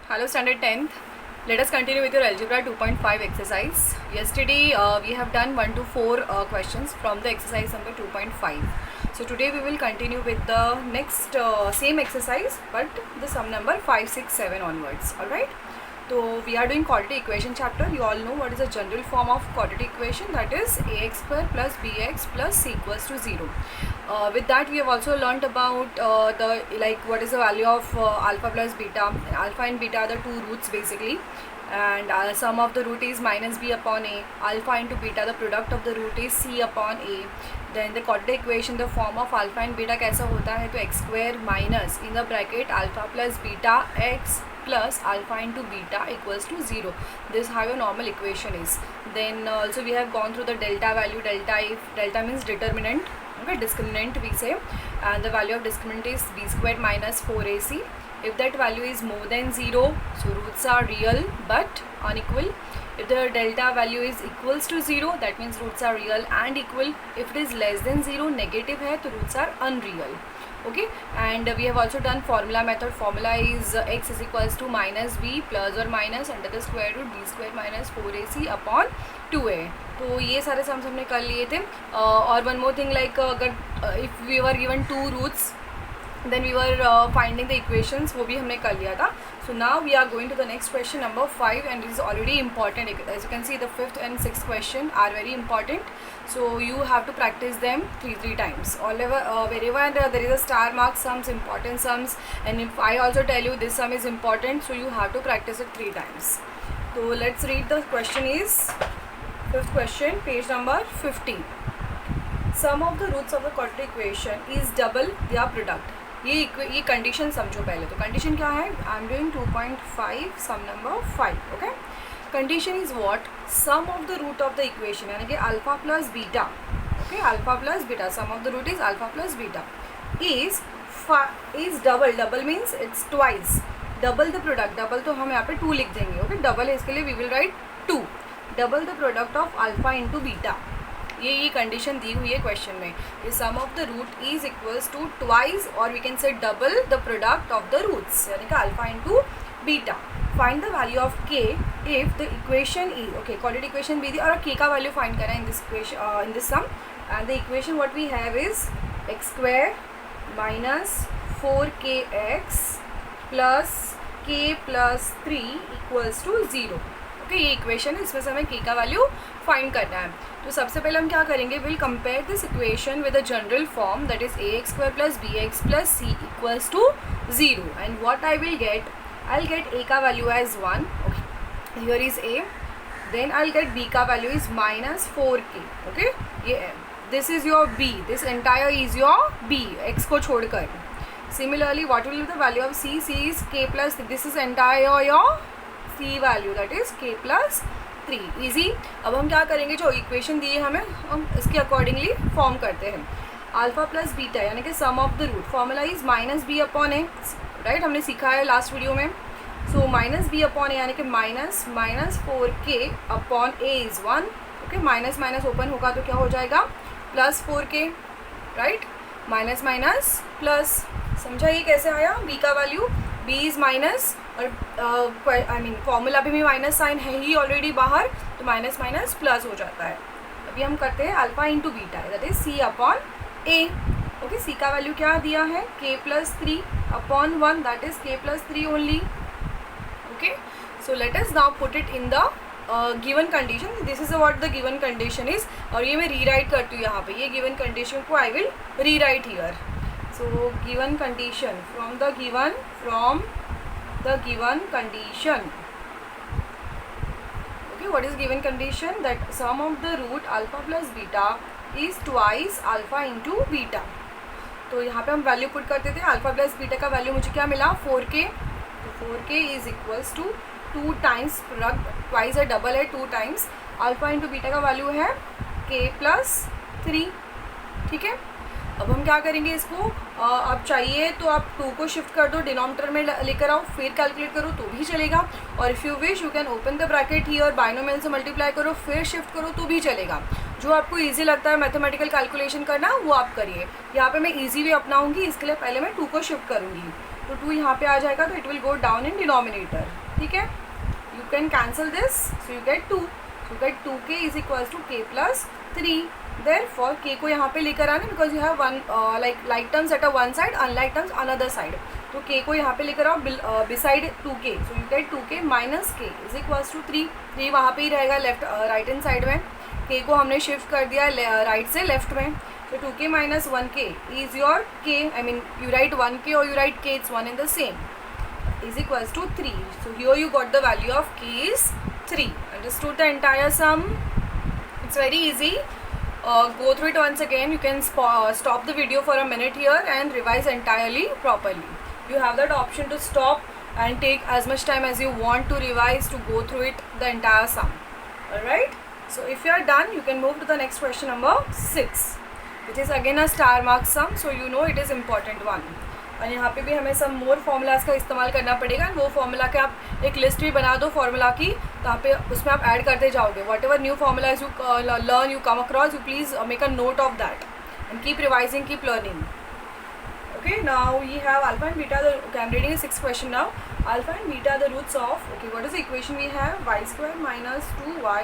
Hello, standard 10th. Let us continue with your algebra 2.5 exercise. Yesterday we have done 1 to 4 questions from the exercise number 2.5. So today we will continue with the next same exercise but the sum number 5, 6, 7 onwards. Alright. So we are doing quadratic equation chapter. You all know what is the general form of quadratic equation, that is ax square plus bx plus c equals to 0. With that we have also learnt about what is the value of alpha plus beta. Alpha and beta are the two roots basically, and sum of the root is minus b upon a. Alpha into beta, the product of the root is c upon a. Then the quadratic equation, the form of alpha and beta कैसा होता है, तो x square minus in the bracket alpha plus beta x plus alpha into beta equals to 0. This how your normal equation is. Then also we have gone through the delta value. Delta, if delta means determinant, okay, discriminant we say, and the value of discriminant is b squared minus 4ac. If that value is more than 0, so roots are real but unequal. If the delta value is equals to 0, that means roots are real and equal. If it is less than 0, negative है, तो roots are unreal. Okay, and we have also done formula method. Formula is x is equals to minus b plus or minus under the square root b square minus 4ac upon 2a. तो ये सारे sums हमने कर लिए थे. और one more thing, like अगर if we were given two roots then we were finding the equations, वो भी हमने कर लिया था. So now we are going to the next question number 5, and it is already important. As you can see, the 5th and 6th question are very important, so you have to practice them three times. Wherever there is a star mark sums, important sums, and if I also tell you this sum is important, so you have to practice it 3 times. So let's read the question. Is 5th question, page number 50. Sum of the roots of the quadratic equation is double their product. ये condition समझो पहले. तो condition क्या है? I am doing 2.5 sum number 5. Okay, condition is what? Sum of the root of the equation, यानी कि alpha plus beta. Okay, alpha plus beta, sum of the root is alpha plus beta is double. Double means it's twice. Double the product, double तो हम यहाँ पे 2 लिख देंगे. Okay, double है, इसके लिए we will write 2. Double the product of alpha into beta. ये कंडीशन दी हुई है क्वेश्चन में. ये sum of the root is equals to twice, और we can say double the product of the roots, यानी कि alpha into beta. Find the value of K if the equation is, okay, quadratic equation भी दी और K का value find करना है in this equation, in this sum. And the equation what we have is x square minus 4kx plus K plus 3 equals to 0. Okay, ये equation है, इसमें से हमें के का वैल्यू फाइंड करना है. तो सबसे पहले हम क्या करेंगे? Will compare this equation with the general form, that is ax square plus bx plus c equals to 0. And what I will get? I will get a का value as 1. Okay, here is a. Then I will get b का value is minus 4k. Okay, ये this is your b, this entire is your b, x को छोड़कर. Similarly what will be the value of c? c is k plus, this is entire your c value, that is k plus 3. Easy. अब हम क्या करेंगे? जो equation दी है हमें, हम इसके अकॉर्डिंगली फॉर्म करते हैं. अल्फा प्लस बीटा यानी कि sum of the root, formula is minus b upon a. Right, हमने सीखा है लास्ट वीडियो में. So minus b upon a यानी कि minus 4k upon a is 1. Okay, minus minus open होगा तो क्या हो जाएगा? Plus 4k. Right, minus minus plus. समझा ये कैसे आया? बी का वैल्यू, बी इज़ माइनस, और आई मीन फॉर्मूला भी माइनस साइन है ही ऑलरेडी बाहर, तो माइनस माइनस प्लस हो जाता है. अभी हम करते हैं alpha into beta, that is c upon a. Okay, c का वैल्यू क्या दिया है? K plus 3 upon 1, that is k plus 3 only. Okay, so let us now put it in the given condition. This is what the given condition is, और ये मैं rewrite करती हूँ यहाँ पे. ये गिवन कंडीशन को I will rewrite here. So given condition, from the given condition. Okay, what is given condition? That sum of the root alpha plus beta is twice alpha into beta. तो यहाँ पे हम value put करते थे. Alpha plus beta का value मुझे क्या मिला? 4k. तो 4k is equals to 2 times product, twice है, डबल है, 2 टाइम्स अल्फा इंटू बीटा का वैल्यू है k प्लस 3. ठीक है, अब हम क्या करेंगे इसको? आप चाहिए तो आप 2 को शिफ्ट कर दो, डिनोमिनेटर में लेकर आओ, फिर कैलकुलेट करो तो भी चलेगा. और if you wish you can open the bracket ही और बाइनोमियल से मल्टीप्लाई करो, फिर शिफ्ट करो तो भी चलेगा. जो आपको इजी लगता है मैथमेटिकल कैलकुलेशन करना, वो आप करिए. यहाँ पे मैं इजी वे अपनाऊंगी, इसके लिए पहले मैं 2 को शिफ्ट करूँगी. तो 2 यहाँ पे आ जाएगा, तो it will go down in denominator. ठीक है, you can cancel this, so you get 2. You get 2k is equals to k plus 3. Therefore k को यहाँ पे लेकर आना, because you have one like terms at a one side, unlike terms another side. तो k को यहाँ पे लेकर आओ beside 2k, so you get 2k minus k is equals to 3. 3 वहाँ पे ही रहेगा लेफ्ट राइट हैंड साइड में. k को हमने शिफ्ट कर दिया राइट से लेफ्ट में. So 2k minus 1k is your k. I mean you write 1k or you write k, it's one and the same. Is equals to 3. So here you got the value of k is 3. Understood the entire sum? It's very easy. Go through it once again. You can stop the video for a minute here and revise entirely properly. You have that option to stop and take as much time as you want to revise to go through it the entire sum. Alright? So if you are done, you can move to the next question number 6. Which is again a star mark sum, so you know it is important one. और यहाँ पे भी हमें some more formulas का इस्तेमाल करना पड़ेगा. वो फॉर्मूला के आप एक लिस्ट भी बना दो फॉर्मूला की, तो यहाँ पे उसमें आप ऐड करते जाओगे. What ever new formulas you learn, you come across, you please make a note of that and keep revising, keep learning. Okay, now we have alpha and beta. Okay, I'm reading the 6th question now. Alpha and beta the roots of. Okay, what is the equation we have? Y square minus 2y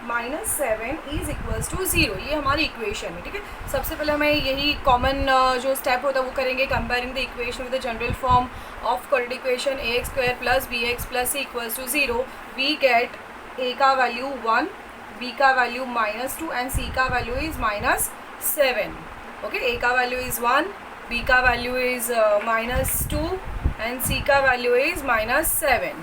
minus 7 is equals to 0. ये हमारी equation है. ठीक है, सबसे पहले हमें यही common जो स्टेप होता है वो करेंगे, comparing the equation with the general form of coordinate equation ax square plus bx plus c equals to 0. We get a का वैल्यू 1, b का वैल्यू -2 एंड c का वैल्यू इज -7. ओके, a का value is 1, b का value is -2 and c का value is -7.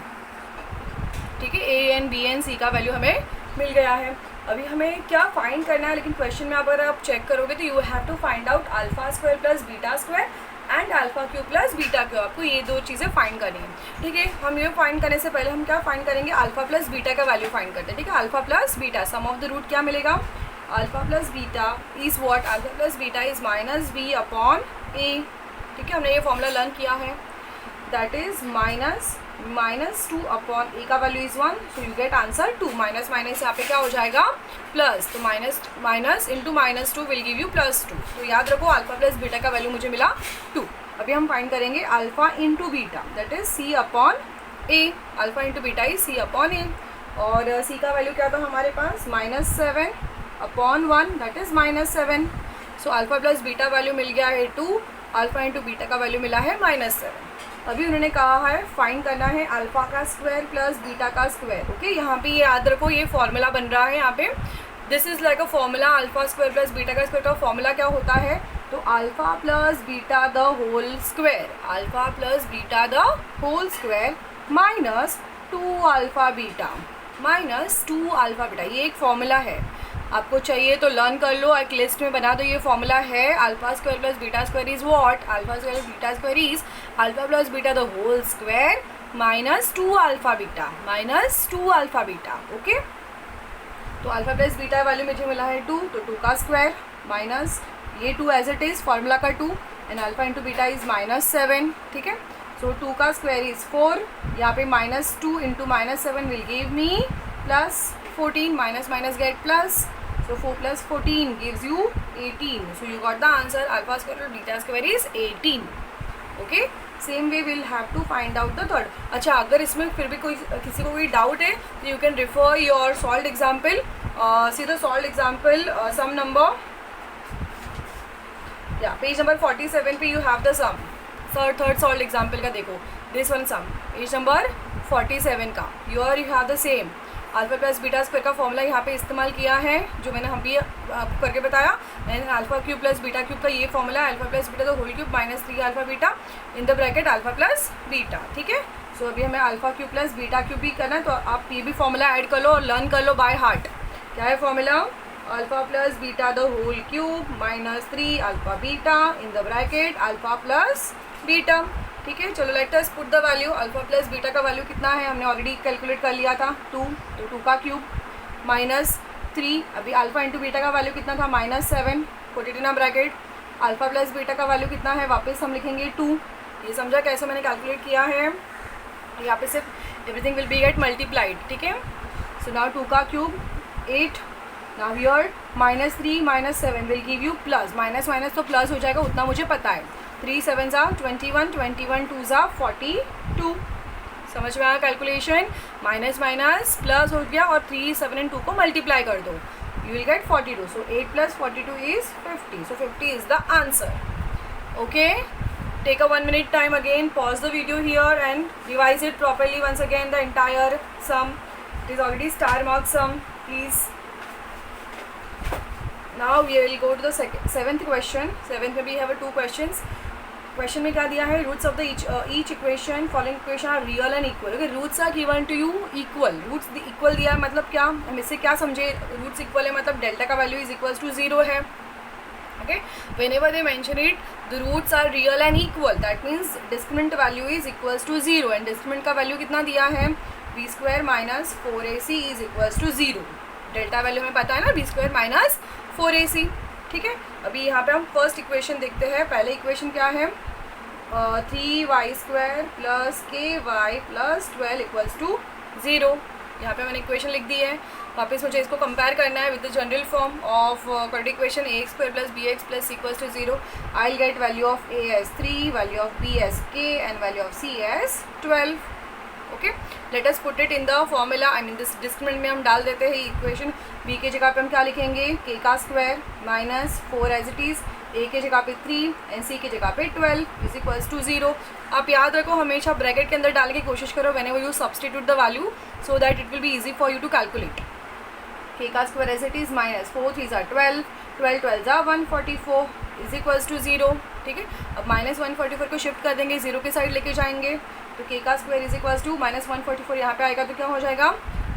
ठीक है, a and b and c का value हमें मिल गया है. अभी हमें क्या फाइंड करना है, लेकिन क्वेश्चन में अगर आप चेक करोगे तो you have to find out alpha square plus beta square and alpha cube plus beta cube. आपको ये दो चीज़ें फाइंड करनी है. ठीक है, हम ये फाइंड करने से पहले हम क्या फाइंड करेंगे, अल्फा प्लस बीटा का वैल्यू फाइंड करते हैं. ठीक है, alpha plus beta, sum of the root क्या मिलेगा, alpha plus beta is what, alpha plus beta is -b upon a. ठीक है, हमने ये फॉर्मूला लर्न किया है. दैट इज़ -2 अपॉन a का value is 1, so you get answer 2. Minus minus यहाँ पे क्या हो जाएगा, प्लस. तो minus into -2 will give you +2. तो याद रखो अल्फा प्लस बीटा का वैल्यू मुझे मिला 2. अभी हम फाइंड करेंगे alpha into beta, that is c upon a. Alpha into beta is c upon a. और c का वैल्यू क्या था हमारे पास, -7 अपॉन 1, that is -7. So alpha plus beta value मिल गया है 2, अल्फा इंटू बीटा का वैल्यू मिला है -7. अभी उन्होंने कहा है फाइंड करना है अल्फा का स्क्वायर प्लस बीटा का स्क्वायर. ओके, यहाँ पे ये याद रखो, ये फॉर्मूला बन रहा है यहाँ पे. This is like a formula. Alpha square plus beta का स्क्वायर का फॉर्मूला क्या होता है, तो alpha plus beta the whole square, alpha plus beta the whole square minus 2 alpha beta, ये एक फॉर्मूला है. आपको चाहिए तो लर्न कर लो, एक लिस्ट में बना दो. ये फॉर्मूला है alpha square plus beta square is what, alpha square beta square is alpha plus beta the whole square -2 alpha beta. Okay, तो अल्फा प्लस बीटा वैल्यू मुझे मिला है 2, तो 2 का स्क्वायर माइनस ये 2 एज इट इज़ फॉर्मूला का 2 and alpha into beta is -7. ठीक है, सो 2 का स्क्वायर इज़ 4. यहाँ पे -2 into -7 will give me +14. Minus minus gate plus. So 4 plus 14 gives you 18. So you got the answer. Alpha square or beta square is 18. Okay. Same way we'll have to find out the third. अच्छा, अगर इसमें फिर भी किसी को कोई doubt है तो you can refer your solved example. See the solved example. Sum number. Yeah, page number 47 पे you have the sum. Third solved example का देखो. This one sum. Page number 47 का. Here you have the same. Alpha plus beta square का formula यहाँ पे इस्तेमाल किया है, जो मैंने हम भी आपको करके बताया. And alpha cube plus beta cube का ये फॉर्मूला है, अल्फा प्लस बीटा तो whole cube -3 alpha beta in the bracket alpha plus beta. ठीक है, सो अभी हमें alpha cube plus beta cube भी करना है, तो आप ये भी फॉर्मूला ऐड कर लो और लर्न कर लो बाय हार्ट. क्या है formula, alpha plus beta the whole cube -3 alpha beta in the bracket alpha plus beta. ठीक है, चलो let us put the value. Alpha plus beta का वैल्यू कितना है, हमने ऑलरेडी कैलकुलेट कर लिया था 2, तो 2 का क्यूब -3. अभी अल्फा इंटू बीटा का वैल्यू कितना था, -7, put it in a bracket. Alpha plus beta का वैल्यू कितना है, वापस हम लिखेंगे 2. ये समझा कैसे मैंने कैलकुलेट किया है. यहाँ पे सिर्फ everything will be get multiplied. ठीक है, सो नाउ 2 का cube 8. Now here -3 -7 will give you plus. Minus minus तो प्लस हो जाएगा, उतना मुझे पता है. 3 7 ज़ा 21, 21 2 ज़ा 42. समझ में आया कैलकुलेशन? माइनस माइनस प्लस हो गया और 3 7 एंड 2 को मल्टीप्लाई कर दो, you will get 42. So 8 plus 42 is 50. So 50 is the answer. Okay, take a 1 minute time again, pause the video here and revise it properly once again, the entire sum. It is already star mark sum, please. Now we will go to the seventh question. Seventh में भी have 2 questions. Question में क्या दिया है? Roots of the each equation following equation are real and equal. Okay, roots are given to you equal. Roots equal दिया है मतलब क्या, हम इससे क्या समझे? रूट्स इक्वल है मतलब डेल्टा का वैल्यू इज इक्वल्स टू 0 है. Okay, whenever they mention it the roots are real and equal, that means discriminant value is equals to 0 and discriminant का वैल्यू कितना दिया है? b square minus 4ac is equals to 0. Delta value हमें पता है ना, b square minus 4ac. ठीक है, अभी यहाँ पे हम फर्स्ट इक्वेशन देखते हैं. पहले इक्वेशन क्या है? 3y square plus ky plus 12 equals to 0. यहाँ पे मैंने इक्वेशन लिख दी है. वापस मुझे इसको कंपेयर करना है with the general form of quadratic equation ax square plus bx plus equals to 0. I will get value of a as 3, value of b as k and value of c as 12. Okay, let us put it in the formula. I mean this discriminant में हम डाल देते हैं equation. b की जगह पे हम क्या लिखेंगे? k का square minus 4 as it is, a की जगह पे 3 एंड c की जगह पे 12 इज इक्वल्स टू 0. आप याद रखो, हमेशा ब्रैकेट के अंदर डालने की कोशिश करो whenever you substitute the value, so that it will be easy for you to calculate. k का square as it is minus 4 3 ज़ा 12, 12 12 ज़ा 144 इज इक्वल्स टू 0. ठीक है, अब माइनस 144 को शिफ्ट कर देंगे, 0 के साइड लेके जाएंगे, तो k का square is equals to minus 144 यहाँ पे आएगा तो क्या हो जाएगा?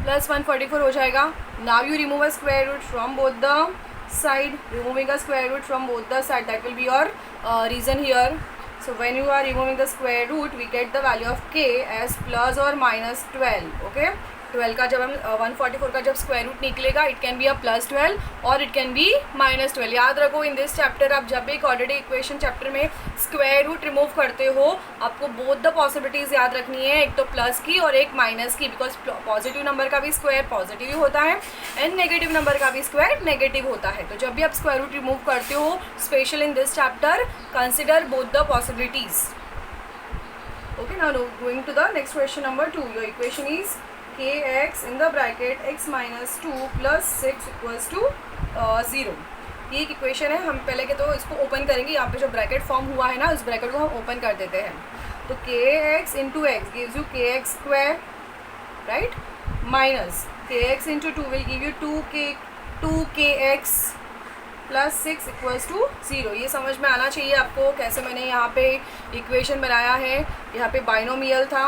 प्लस 144 हो जाएगा. Now you remove a square root from both the side, removing a square root from both the side, that will be your reason here. So when you are removing the square root, we get the value of k as plus or minus 12. okay, 12 का जब हम 144 का जब square root निकलेगा, it can be a plus 12 और it can be minus 12. याद रखो, इन this chapter आप जब भी क्वाड्रेटिक इक्वेशन चैप्टर में स्क्वायर रूट रिमूव करते हो, आपको बोथ द पॉसिबिलिटीज़ याद रखनी है, एक तो प्लस की और एक माइनस की, बिकॉज पॉजिटिव नंबर का भी स्क्वायर पॉजिटिव ही होता है एंड नेगेटिव नंबर का भी स्क्वायर नेगेटिव होता है. तो जब भी आप स्क्वायर रूट रिमूव करते हो, special in this chapter, consider both the possibilities. Okay, now going to the next question number 2. Your equation is kx in the bracket x minus 2 plus 6 equals to 0. ये एक equation है. हम पहले के तो इसको ओपन करेंगे. यहाँ पे जो ब्रैकेट फॉर्म हुआ है ना, उस ब्रैकेट को हम ओपन कर देते हैं. तो kx into x gives you kx square, right, minus kx into 2 will give you 2kx plus 6 equals to 0. ये समझ में आना चाहिए आपको कैसे मैंने यहाँ पे इक्वेशन बनाया है. यहाँ पे बाइनोमियल था,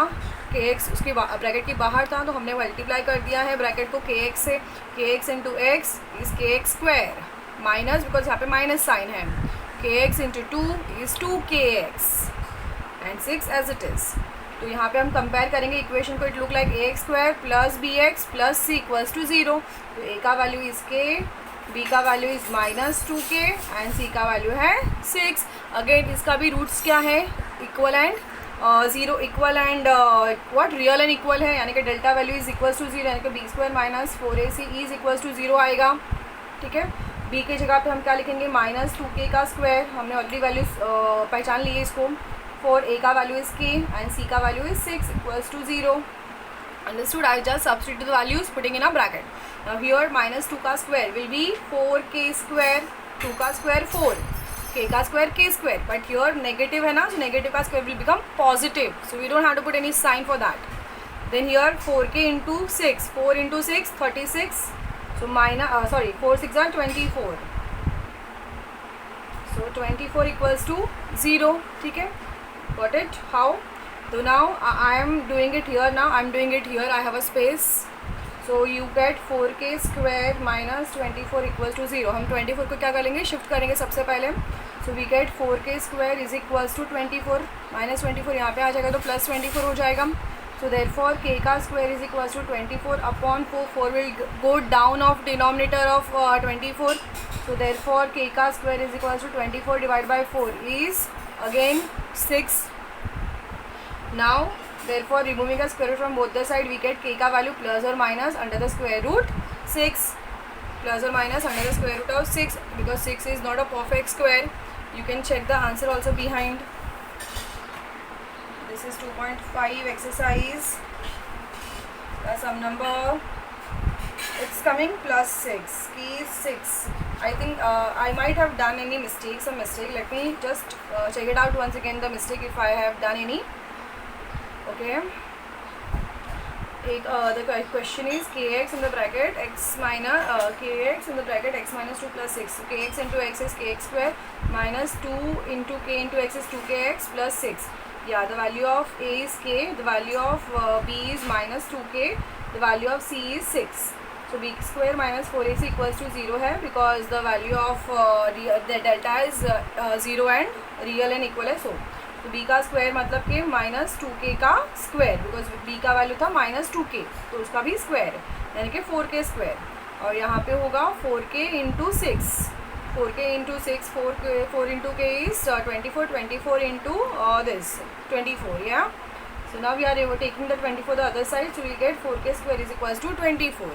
kx उसकी ब्रैकेट के बाहर था, तो हमने मल्टीप्लाई कर दिया है ब्रैकेट को kx से. kx into x is kx square minus, because यहाँ पे माइनस साइन है, kx into 2 is 2kx and 6 as it is. तो यहाँ पे हम कंपेयर करेंगे इक्वेशन को. It look like ax square plus bx plus c equals to 0. तो a का वैल्यू इज़ k, b का value is minus 2k and c का वैल्यू है 6. अगेन इसका भी रूट्स क्या है? Equal and 0 equal and what real and equal है, यानी कि delta value is equals to 0, यानी कि b square minus 4ac is equals to 0 आएगा. ठीक है, b की जगह पे हम क्या लिखेंगे? माइनस 2k का स्क्वायर. हमने ऑलरेडी वैल्यूज पहचान ली है इसको. 4a का value is k and c का value is 6 equals to 0. Understood? I just substitute the values putting in a bracket. Now here minus 2 का square will be 4k square, 2 का square 4, k का square k square, but here negative है ना, so negative का square will become positive, so we don't have to put any sign for that. Then here 4k into 6, 4 into 6 36, so minus 4 6 are 24, so 24 equals to 0. ठीक है, got it? How? So now I am doing it here. Now I am doing it here. I have a space. So you get 4k square minus 24 equals to 0. हम 24 को क्या करेंगे? Shift करेंगे सबसे पहले. So we get 4k square is equals to 24 minus 24 यहाँ पे आ जाएगा तो plus 24 हो जाएगा. So therefore k का square is equals to 24 upon 4. 4 will go down of denominator of 24. So therefore k का square is equals to 24 divided by 4 is again 6. Now therefore removing a square root from both the side, we get k का value plus or minus under the square root 6, plus or minus under the square root of 6, because 6 is not a perfect square. You can check the answer also behind. This is 2.5 exercise. The sum number, it's coming plus 6. Key is 6. I think I might have done any mistake. Let me just check it out once again, the mistake, if I have done any. Okay. The question is kx in the bracket x minus kx in the bracket x minus 2 plus 6. So kx into x is kx square minus 2 into k into x is 2kx plus 6. Yeah, the value of a is k, the value of b is minus 2k, the value of c is 6. So b square minus 4ac equals to 0 है, because the value of the delta is 0 and real and equal है. So b का square मतलब कि minus 2k का square, because b का value था minus 2k, तो उसका भी स्क्वायर है, यानी कि 4k स्क्वायर. और यहाँ पे होगा 4k into 6, 4k into 6, 4 into k is 24, 24 into this 24. या so now we are taking the 24 the other side, so we get 4k square is equals to 24.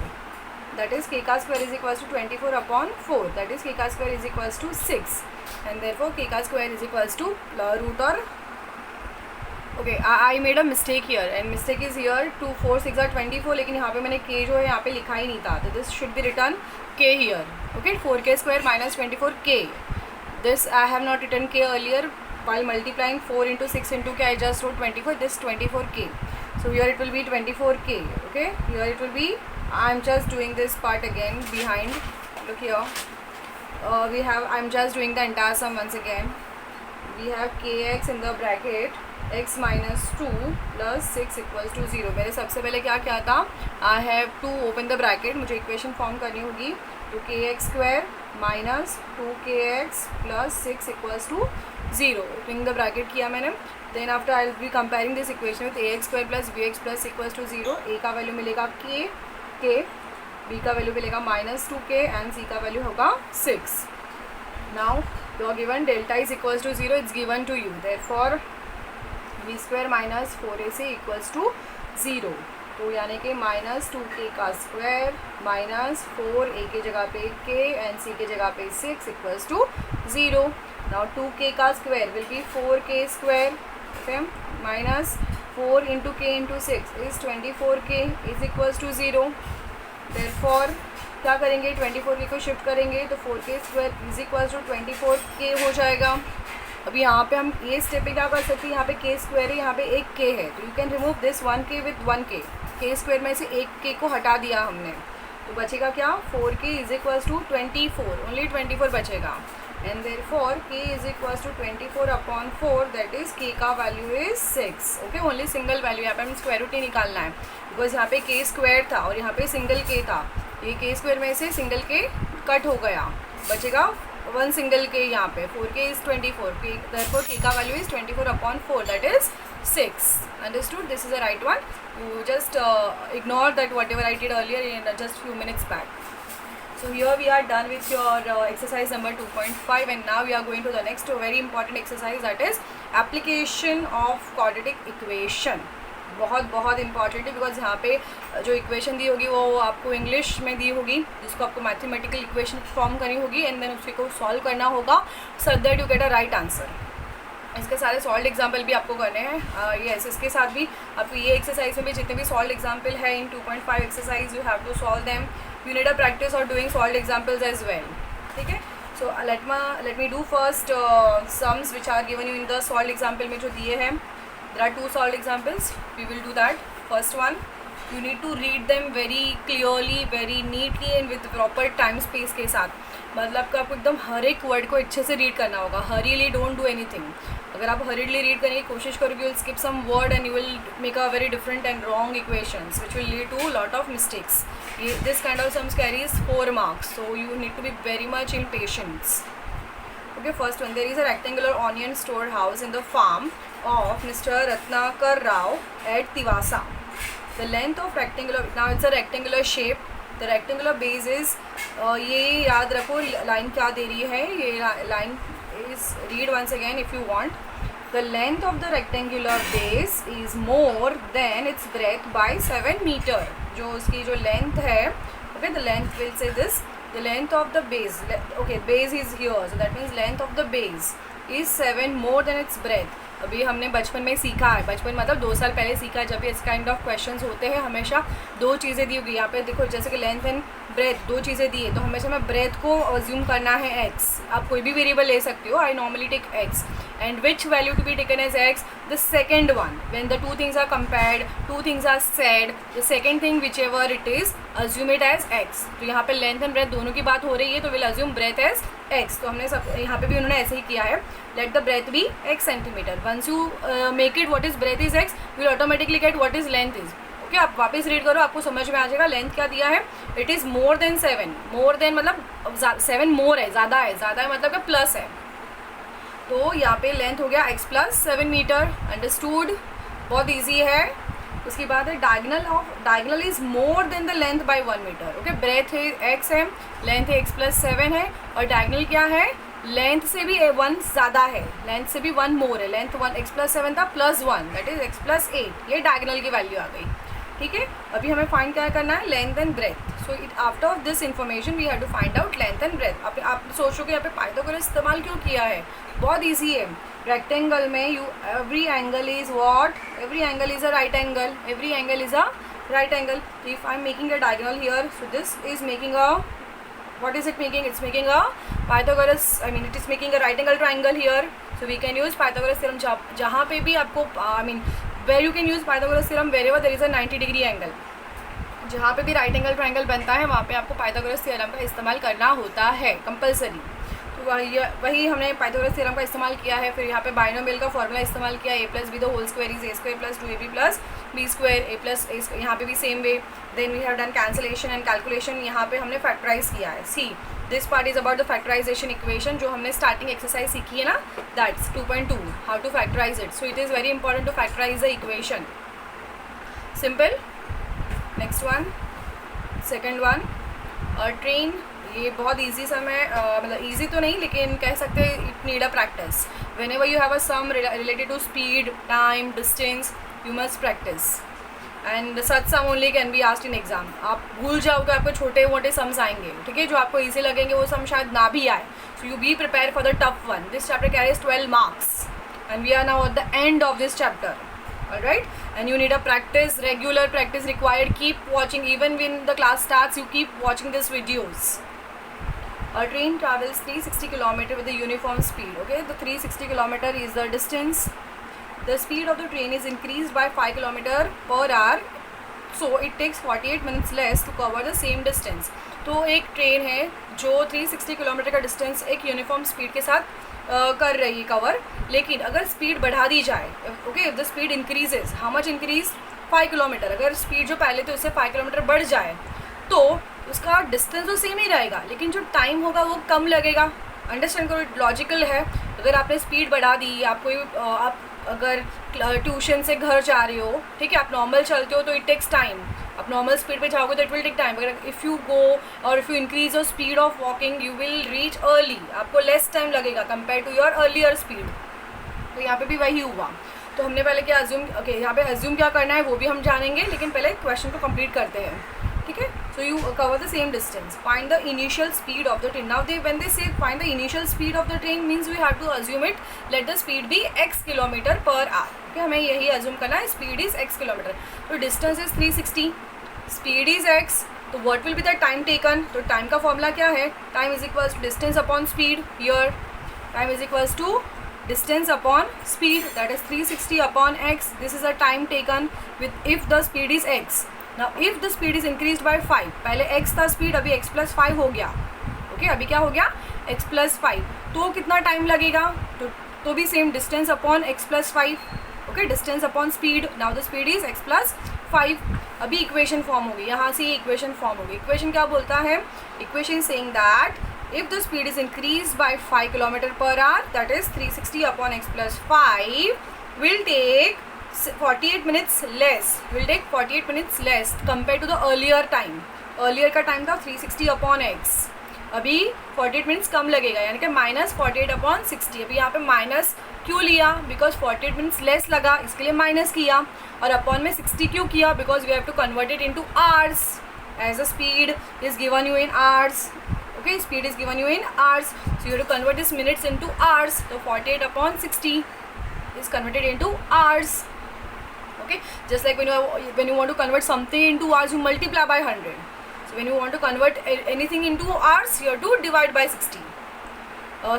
That is k ka square is equals to 24 upon 4. That is k ka square is equals to 6, and therefore k ka square is equals to root or okay. I made a mistake here, and mistake is here 2 4 6 are 24, लेकिन यहाँ पे मैंने k जो है यहाँ पे लिखा ही नहीं था, तो this should be written k here. Okay, 4k square minus 24k. This I have not written k earlier. While multiplying 4 into 6 into k, I just wrote 24. This 24k. So here it will be 24k. Okay, here it will be. I'm just doing this part again behind. Look here. I'm just doing the entire sum once again. We have kx in the bracket x minus 2 plus 6 equals to 0. मेरे सबसे पहले क्या क्या था, I have to open the bracket, मुझे equation form करनी होगी. तो kx square minus 2kx plus 6 equals to 0. Opening the bracket किया मैंने. Then after I will be comparing this equation with ax square plus bx plus equals to 0. a का value मिलेगा k, b का value मिलेगा minus 2k and c का value होगा 6. Now you are given delta is equals to 0, it's given to you, therefore b square minus 4ac equals to 0. तो यानी कि minus 2k का स्क्वायर माइनस 4a की जगह पे k एंड c की जगह पे 6 इक्वल्स टू 0. नाउ 2k का square will be 4k square, okay, minus 4 into k into 6 is 24k is equals to 0. Therefore क्या करेंगे, 24k को शिफ्ट करेंगे तो 4k square is equals to 24k हो जाएगा. अभी यहाँ पे हम ये स्टेप पे क्या कर सकते हैं, यहाँ पे k स्क्वायर है, यहाँ पे एक k है, तो you can remove this 1k with 1k. k square में से एक k को हटा दिया हमने, तो बचेगा क्या, 4k is equals to 24, only 24 बचेगा. And therefore k is equals to 24 upon 4, that is k का value is 6. Okay, only single value, यहाँ पे हमें स्क्वायर रूट ही निकालना है, बिकॉज यहाँ पे k स्क्वायर था और यहाँ पे सिंगल k था. ये k स्क्वायर में से सिंगल k कट हो गया, बचेगा 1 सिंगल k यहाँ पे. 4k इज 24, therefore k का value is 24 upon 4, that is 6. Understood? This is the right one. You just ignore that whatever I did earlier in just few minutes back. So here we are done with your exercise number 2.5, and now we are going to the next very important exercise, that is application of quadratic equation. बहुत बहुत important है, because यहाँ पे जो equation दी होगी वो आपको English में दी होगी, जिसको आपको मैथमेटिकल इक्वेशन फॉर्म करनी होगी एंड देन उसको सॉल्व करना होगा so that you get a right answer. इसके सारे सॉल्व एग्जाम्पल भी आपको करने हैं. यस, इसके साथ भी आपको ये एक्सरसाइज में भी जितने भी सॉल्व एग्जाम्पल है in 2.5 exercise, you have to solve them. You need a practice और doing solve examples as well. ठीक है, so let me do first sums which are given you in the solve example में जो दिए हैं. There are 2 solved examples. We will do that. First one, you need to read them very clearly, very neatly and with proper time space के साथ. मतलब कि आपको एकदम हर एक वर्ड को अच्छे से रीड करना होगा. हरीली डोंट डू एनीथिंग. अगर आप हरीडली रीड करने की कोशिश करोगे, you will skip some word and you will make a very different and wrong equations which will lead to lot of mistakes. This kind of sums carries 4 marks, so you need to be very much in patience. Okay, first one, there is a rectangular onion storehouse in the farm of Mr. Ratnakar Rao at Tivasa. The length of rectangular, now it's a rectangular shape. The rectangular base is ये याद रखो line क्या दे रही है. ये line is, read once again if you want. The length of the rectangular base is more than its breadth by 7 meter. जो उसकी जो length है, okay, the length will say this. The length of the base, okay, base is here, so that means length of the base is 7 more than it's breath. अभी हमने बचपन में सीखा है, बचपन मतलब 2 साल पहले सीखा है, जब भी इस काइंड ऑफ क्वेश्चंस होते हैं हमेशा 2 चीज़ें दी होगी। यहाँ पे देखो जैसे कि लेंथ एंड ब्रेथ 2 चीज़ें दी है, तो हमेशा हमें ब्रेथ को अज्यूम करना है x। आप कोई भी वेरिएबल ले सकते हो, I normally take x and which value to be taken as x, the second one when the 2 things are compared, 2 things are said, the second thing whichever it is assume it as x। तो यहाँ पे length and breath दोनों की बात हो रही है, तो will assume breadth as x। तो हमने सब यहाँ पे भी उन्होंने ऐसे ही किया है, let the breadth be x centimetre. Once you make it what is breadth is x, will automatically get what is length is. Okay, आप वापस रीड करो, आपको समझ में आ जाएगा। लेंथ क्या दिया है, it is more than 7, more than मतलब 7 मोर है, ज़्यादा है मतलब कि प्लस है। तो यहाँ पे लेंथ हो गया x प्लस 7 मीटर, अंडरस्टूड, बहुत इजी है। उसके बाद है diagonal is more than the length by 1 metre. Okay, breadth है x है, लेंथ है x प्लस 7 है, और डायगनल क्या है, लेंथ से भी 1 ज़्यादा है, लेंथ से भी 1 मोर है। लेंथ 1 x प्लस 7 था plus 1 that is x plus 8, ये डायगनल की वैल्यू आ गई। ठीक है, अभी हमें फाइंड क्या करना है, length and breadth. So it after of this information we have to find out length and breadth. आप सोचोगे यहाँ पे पाइथागोरस इस्तेमाल क्यों किया है, बहुत ईजी है। रेक्टेंगल में every angle is what, every angle is a right angle, every angle is a right angle. If I am making a diagonal here, so this is making a, what is it making, it's making a Pythagoras, I mean it is making a right angle triangle here, so we can use Pythagoras theorem। जहाँ पे भी आपको I mean where you can use Pythagoras theorem wherever there is a 90 degree angle, जहाँ पे भी right angle triangle बनता है वहाँ पे आपको पाइथागोरस थ्योरम का इस्तेमाल करना होता है कंपलसरी। तो वही हमने पाइथागोरस थ्योरम का इस्तेमाल किया है। फिर यहाँ पे बाइनोमियल का फॉर्मूला इस्तेमाल किया, a plus b the whole square is a square plus 2ab plus b square a plus a, यहाँ पे भी same way. Then we have done cancellation and calculation, यहाँ पे हमने फैक्टराइज किया है। See this part is about the factorisation equation, जो हमने स्टार्टिंग एक्सरसाइज सीखी है ना, that's 2.2 how to factorise it. So it is very important to factorise the equation. Simple. Next one, second one, train. ये बहुत easy सम है, मतलब easy तो नहीं लेकिन कह सकते हैं it need a practice. Whenever you have a sum related to speed, time, distance, you must practise and such sum only can be asked in exam. आप भूल जाओगे, आपको छोटे मोटे सम्स आएंगे, ठीक है, जो आपको ईजी लगेंगे वो सम शायद ना भी आए। So you be prepare for the tough one. This chapter carries 12 marks and we are now at the end of this chapter. Alright, and you need a practice, regular practice required. Keep watching, even when the class starts, you keep watching these videos. A train travels 360 km with a uniform speed. Okay, the 360 km is the distance. The speed of the train is increased by 5 km per hour, so it takes 48 minutes less to cover the same distance. तो एक train है जो 360 kilometre का distance एक uniform speed के साथ कर रही है कवर, लेकिन अगर स्पीड बढ़ा दी जाए, okay, if the speed increases, how much increase, 5 kilometre. अगर स्पीड जो पहले थे उससे 5 किलोमीटर बढ़ जाए तो उसका डिस्टेंस तो सेम ही रहेगा, लेकिन जो टाइम होगा वो कम लगेगा। अंडरस्टैंड करो, लॉजिकल है। अगर आपने स्पीड बढ़ा दी, आप अगर ट्यूशन से घर जा रहे हो, ठीक है, आप नॉर्मल चलते हो तो इट टेक्स टाइम। आप नॉर्मल स्पीड पे जाओगे तो इट विल टेक टाइम। अगर इफ़ यू गो और if you increase your speed of walking, you will reach early, आपको लेस टाइम लगेगा compare to your earlier speed. तो यहाँ पे भी वही हुआ। तो हमने पहले क्या अज्यूम, ओके, यहाँ पे अज्यूम क्या करना है वो भी हम जानेंगे, लेकिन पहले क्वेश्चन को कंप्लीट करते हैं, ठीक है। So you cover the same distance, find the initial speed of the train. Now they when they say find the initial speed of the train means we have to assume it, let the speed be x kilometre per hour. Okay, हमें यही अज्यूम करना है, speed is x kilometre. तो distance is 360, speed is x, तो what will be the time taken. तो time का formula क्या है, time is equals to distance upon speed. Here time is equals to distance upon speed, that is 360 upon x. This is a time taken with if the speed is x. Now if the speed is increased by 5, पहले x था speed, अभी x plus 5 हो गया। Okay, अभी क्या हो गया, x plus 5, तो कितना टाइम लगेगा, तो भी same distance upon x plus 5। Okay, distance upon speed, now the speed is x plus 5। अभी इक्वेशन फॉर्म होगी, यहाँ से ये इक्वेशन फॉर्म होगी। इक्वेशन क्या बोलता है, equation saying that if the speed is increased by 5 km per hour, that is 360 upon x plus 5 will take 48 minutes less, compared to the earlier time. earlier का time था 360 upon x, अभी 48 minutes come लगेगा, यानी कि minus 48 upon 60। अभी यहाँ पे minus क्यों लिया, बिकॉज 48 मिनट्स लेस लगा, इसके लिए माइनस किया। और अपॉन में 60 क्यों किया, because we have to convert it into hours, as a speed is given you in hours. Okay, speed is given you in hours, so you have to convert this minutes into hours. So 48 upon 60 is converted into hours. Okay, just like when you want to convert something into hours, you multiply by 100. So when you want to convert anything into hours, you have to divide by 60.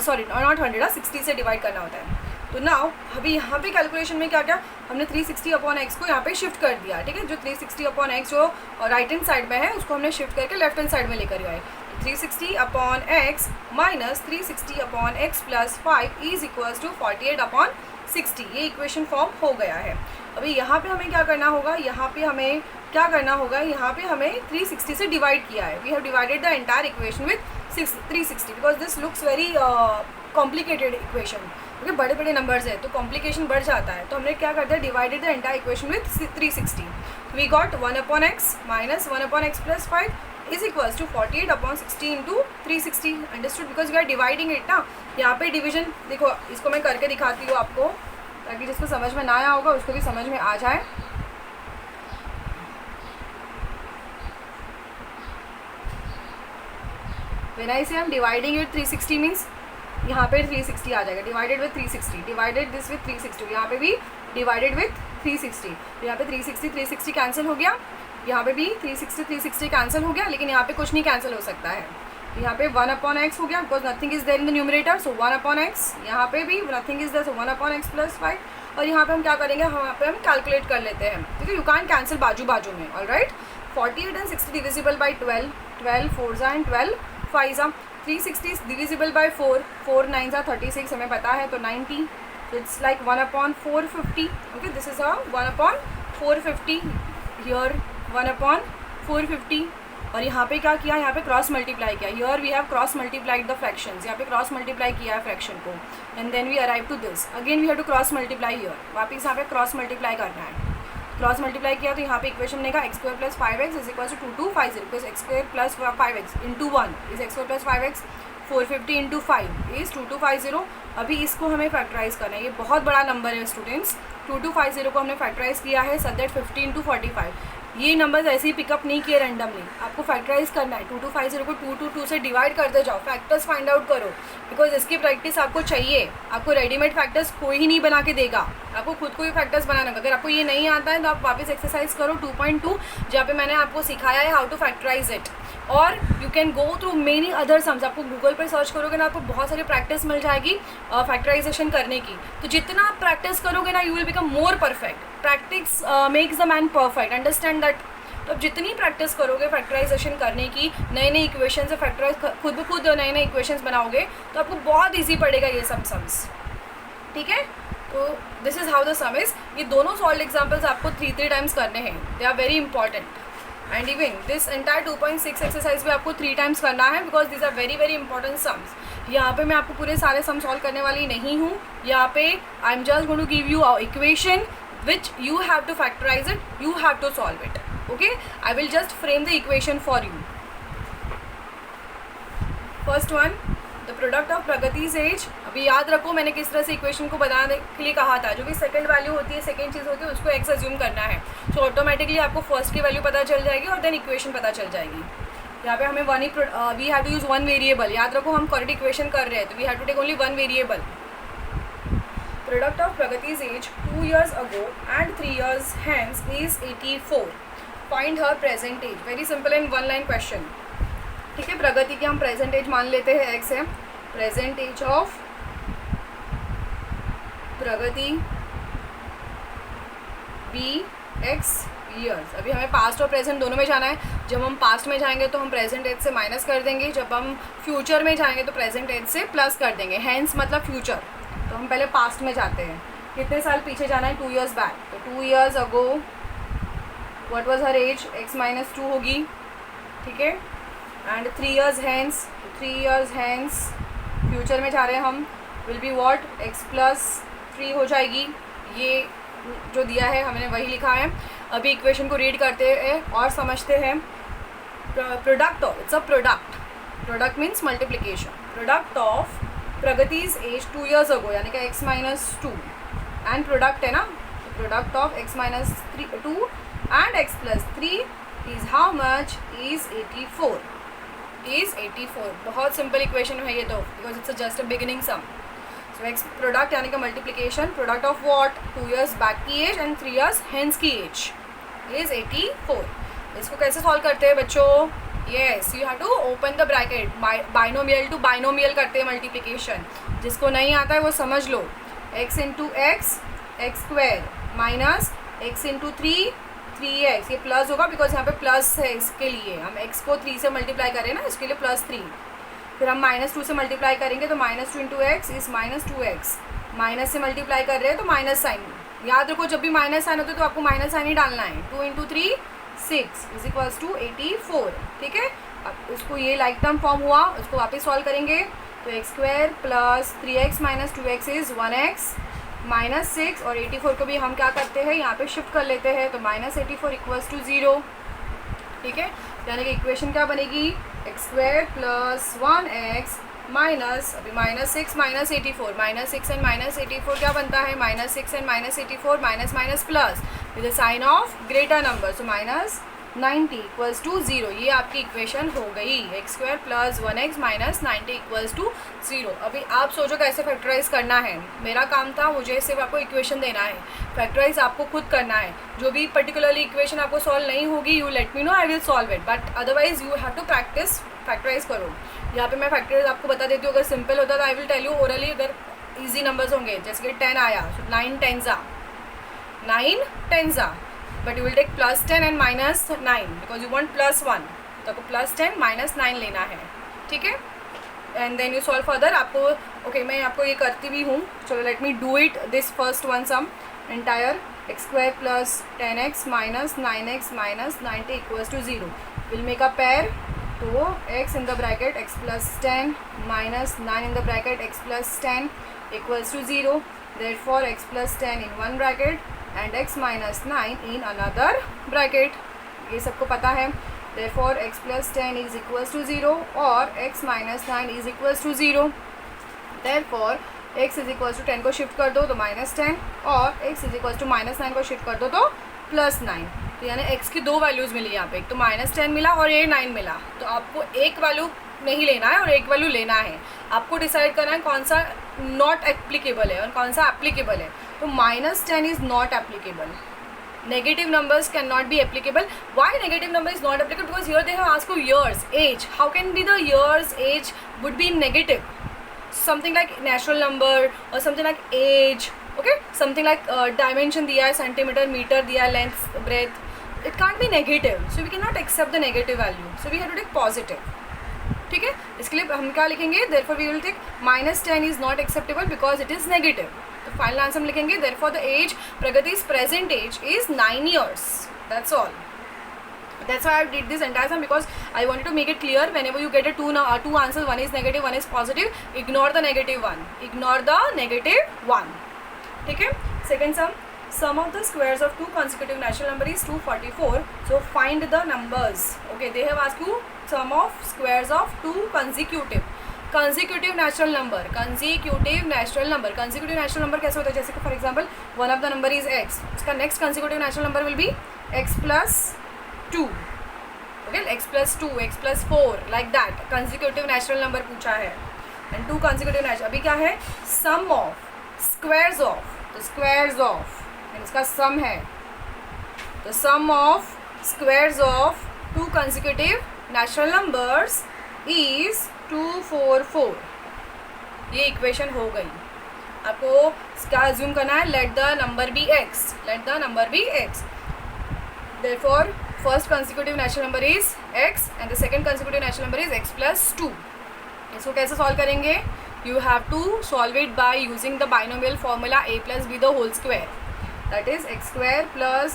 Sorry not 100, 60 से divide करना होता है. तो now अभी यहाँ पे calculation में क्या क्या हमने 360 अपॉन एक्स को यहाँ पे शिफ्ट कर दिया. ठीक है, जो 360 अपॉन एक्स जो राइट हैंड साइड में है उसको हमने शिफ्ट करके लेफ्ट हैंड साइड में लेकर गए. 360 upon x minus 360 upon x plus 5 is equals to 48 upon 60. ये इक्वेशन फॉर्म हो गया है. अभी यहाँ पे हमें क्या करना होगा, यहाँ पे हमें क्या करना होगा, यहाँ पे हमें 360 से डिवाइड किया है. We have divided the entire equation with 360 because this looks very complicated equation. क्योंकि बड़े बड़े नंबर्स है तो कॉम्प्लिकेशन बढ़ जाता है. तो हमने क्या करते हैं, divided the entire equation with 360. We got 1 upon x minus 1 upon x plus 5 is equals to 48 upon 60 into 360. Understood, because we are dividing it ना. यहाँ पे डिवीजन देखो, इसको मैं करके दिखाती हूँ आपको ताकि जिसको समझ में ना आया होगा उसको भी समझ में आ जाए. When I say I'm dividing it 360 means यहाँ पे 360 आ जाएगा. Divided with 360, divided this with 360, यहाँ पे भी डिवाइडेड विथ 360. यहाँ पे 360 कैंसिल हो गया, यहाँ पे भी 360 कैंसिल हो गया, लेकिन यहाँ पे कुछ नहीं कैंसिल हो सकता है. यहाँ पे 1 अपॉन एक्स हो गया because nothing is there in the numerator, so 1 upon x. यहाँ पे भी nothing is there, so 1 upon x plus 5. और यहाँ पे हम क्या करेंगे, यहाँ पे हम कैलकुलेट कर लेते हैं. ठीक है, यू कैन कैंसिल बाजू बाजू में. Alright, 48 and 60 divisible by 12, 12 4 and 12 5 360 divisible by 4, 4 9 36 हमें पता है, तो 90. It's like 1 upon 450. Okay, this is 1 upon 450 here, 1 upon 450. और यहाँ पे क्या किया, यहाँ पे क्रॉस मल्टीप्लाई किया. Here we have cross multiplied the fractions, यहाँ पे क्रॉस मल्टीप्लाई किया है फ्रैक्शन को, and then we arrive to this. Again we have to cross multiply here, वापस यहाँ पे क्रॉस मल्टीप्लाई करना है. क्रॉस मल्टीप्लाई किया तो यहाँ पे इक्वेशन बनेगा x square plus 5x is equal to 2250, because x square plus 5x into 1 is x square plus 5x. 450 into 5 is 2250. अभी इसको हमें फैक्टराइज करना है. ये बहुत बड़ा नंबर है स्टूडेंट्स. 2250 को हमने फैक्टराइज किया है, सो दैट 50 इंटू 45. ये नंबर्स ऐसे ही पिकअप नहीं किए रैंडमली, आपको फैक्टराइज करना है. 2250 को 2 से डिवाइड करते जाओ, फैक्टर्स फाइंड आउट करो, बिकॉज इसकी प्रैक्टिस आपको चाहिए. आपको रेडीमेड फैक्टर्स कोई ही नहीं बना के देगा, आपको खुद को ही फैक्टर्स बनाना. अगर आपको ये नहीं आता है तो आप वापस एक्सरसाइज करो 2.2, जहाँ पे मैंने आपको सिखाया है हाउ टू फैक्टराइज इट. और you can go through many other sums. आपको गूगल पर सर्च करोगे ना, आपको बहुत सारी प्रैक्टिस मिल जाएगी फैक्टराइजेशन करने की. तो जितना आप प्रैक्टिस करोगे ना, you will become more perfect. Practice makes the man perfect, understand that. तो आप जितनी प्रैक्टिस करोगे फैक्टराइजेशन करने की, नए नए इक्वेशन से फैक्टराइज खुद ब खुद नए नए इक्वेशंस बनाओगे, तो आपको बहुत ईजी पड़ेगा ये सब सम्स. ठीक है, तो this is how the sum is. ये दोनों सॉल्व्ड एग्जाम्पल्स आपको 3 टाइम्स करने हैं. They are very important. And even this entire 2.6 exercise भी आपको 3 टाइम्स करना है, because this are very very important sums. यहाँ पे मैं आपको पूरे सारे सम सॉल्व करने वाली नहीं हूँ. यहाँ पे I am just going to give you a equation which you have to factorize it, you have to solve it. Okay, I will just frame the equation for you. First one, the product of Pragati's age. अभी याद रखो मैंने किस तरह से equation को बनाने के लिए कहा था. जो भी सेकंड वैल्यू होती है, सेकंड चीज़ होती है, उसको एक्स अज्यूम करना है. तो ऑटोमेटिकली आपको फर्स्ट की वैल्यू पता चल जाएगी और देन इक्वेशन पता चल जाएगी. यहाँ पे हमें we have to use one variable. याद रखो हम करेक्ट इक्वेशन कर रहे हैं, तो we have to take only one variable. Product of Pragati's age 2 years ago and 3 years hence is 84. Find her present age. Very simple and one line question. ठीक है, प्रगति की हम प्रेजेंट एज मान लेते हैं x है. Present age of Pragati be x years. अभी हमें पास्ट और प्रेजेंट दोनों में जाना है. जब हम पास्ट में जाएंगे तो हम प्रेजेंट एज से माइनस कर देंगे, जब हम फ्यूचर में जाएंगे तो प्रेजेंट एज से प्लस कर देंगे. हैंस मतलब फ्यूचर. तो हम पहले पास्ट में जाते हैं. कितने साल पीछे जाना है, 2 years बैक. तो 2 years ago what was her age, x - 2 होगी. ठीक है, and 3 years hence, 3 years hence future में जा रहे हैं हम, विल बी व्हाट, x + 3 हो जाएगी. ये जो दिया है हमने वही लिखा है. अभी इक्वेशन को रीड करते हैं और समझते हैं. Product of, it's a product. Product means multiplication. Product of प्रगति's एज 2 years ago यानी कि x - 2 एंड प्रोडक्ट है ना, product of x - 2 and x + 3 is how much, is 84. Is 84. बहुत सिंपल इक्वेशन है ये तो, because it's just a beginning sum. So x product यानी कि multiplication, product of what, 2 years back की एज एंड 3 years हेंस की एज इज 84. इसको कैसे सॉल्व करते हैं बच्चों? Yes, you have to open the bracket. Binomial to binomial करते हैं मल्टीप्लिकेशन. जिसको नहीं आता है वो समझ लो. X into x, x square, minus x into 3, 3x. ये प्लस होगा बिकॉज यहाँ पे प्लस है, इसके लिए हम x को 3 से मल्टीप्लाई करें ना, इसके लिए +3. फिर हम -2 से मल्टीप्लाई करेंगे तो -2 into x is -2x. Minus से मल्टीप्लाई कर रहे हैं तो माइनस साइन. याद रखो जब भी माइनस साइन होता है तो आपको माइनस साइन ही डालना है. 2 इंटू 3 6 इज इक्वल्स टू 84. ठीक है, अब उसको ये लाइक टर्म फॉर्म हुआ, उसको वापस सॉल्व करेंगे तो x square plus 3x minus 2x is 1x minus 6. और 84 को भी हम क्या करते हैं, यहाँ पे शिफ्ट कर लेते हैं तो -84 इक्वल्स टू 0. ठीक है, यानी कि इक्वेशन क्या बनेगी, x square plus 1x minus, अभी -6 माइनस 84, -6 एंड -84 क्या बनता है, -6 and -84 minus minus plus with the sign of greater number, so -90 equals to 0. ये आपकी इक्वेशन हो गई, x square plus 1x minus 90 equals to 0. अभी आप सोचो कैसे फैक्टराइज करना है. मेरा काम था, मुझे सिर्फ आपको इक्वेशन देना है, फैक्टराइज आपको खुद करना है. जो भी पर्टिकुलरली इक्वेशन आपको सॉल्व नहीं होगी, you let me know, I will solve it, but otherwise you have to practise factorise करो. यहाँ पे मैं फैक्टराइज आपको बता देती हूँ. अगर सिंपल होता तो I will tell you orally. अगर ईजी नंबर्स होंगे जैसे कि 10 आया, 9 10s, but you will take +10 and -9 because you want +1, तो आपको +10 -9 लेना है. ठीक है, and then you solve further. आपको ओके, मैं आपको ये करती भी हूँ. चलो let me do it this first one sum. Entire x square plus 10x minus 9x minus 90 equals to 0. Will make a pair. तो x in the bracket x plus 10 minus 9 in the bracket x plus 10 equals to 0. Therefore x plus 10 in one bracket and x minus 9 in another bracket. ये सबको पता है. Therefore x plus 10 is equals to 0 और x minus 9 is equals to 0. Therefore x is equals to 10 को shift कर दो तो -10 और x is equals to -9 को शिफ्ट कर दो तो +9. तो यानी x की 2 वैल्यूज़ मिली यहाँ पे, एक तो -10 मिला और ये 9 मिला. तो आपको एक वैल्यू नहीं लेना है और एक वैल्यू लेना है. आपको डिसाइड करना है कौन सा नॉट एप्लीकेबल है और कौन सा एप्लीकेबल है. तो -10 is not applicable. Negative numbers can not be applicable. Why negative number is not applicable? Because here they have asked you years, age. How can be the years, age would be negative? Something like natural number or something like age. Okay, something like dimension दिया है, centimeter, meter दिया है, length, breadth. It can't be negative, so we cannot accept the negative value. So we have to take positive. ठीक है, इसके लिए हम क्या लिखेंगे, therefore we will take -10 is not acceptable because it is negative. तो फाइनल आंसर हम लिखेंगे therefore the age, Pragati's present age is 9 years. That's all. That's why I did this entire sum, because I wanted to make it clear. Whenever you get two answers, one is negative, one is positive, ignore the negative one. Ignore the negative one. ठीक है. Second sum. Sum of the squares of two consecutive natural number is 244. So find the numbers. Okay, they have asked you sum of squares of two consecutive natural number. Consecutive natural number कैसे होता है? जैसे कि for example one of the number is x, उसका next consecutive natural number will be x plus 2. Okay, x plus 2, x plus 4, like that. Consecutive natural number पूछा है. And two consecutive natural. अभी क्या है? Sum of squares of. तो squares of इसका sum है. तो sum of squares of two consecutive natural numbers is 244. ये इक्वेशन हो गई. आपको इसका अज्यूम करना है let the number be x. Therefore first consecutive natural number is x and the second consecutive natural number is x plus 2. इसको कैसे solve करेंगे? You have to solve it by using the binomial formula a plus b the whole square. That is x square plus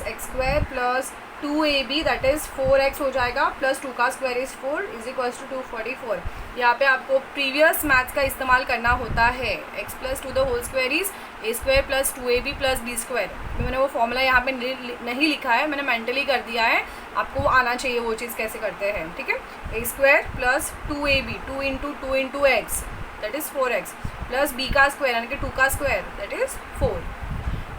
2ab, that is 4x हो जाएगा, plus 2 का square is 4 is equals to 244. यहाँ पे आपको previous maths का इस्तेमाल करना होता है. x plus 2 the whole square is a square plus 2ab plus b square. मैंने वो फॉर्मूला यहाँ पे नहीं लिखा है, मैंने मेंटली कर दिया है. आपको आना चाहिए वो चीज़ कैसे करते हैं. ठीक है, a square plus 2ab, 2 into x that is 4x plus b का स्क्वायर यानी कि 2 का square that is 4.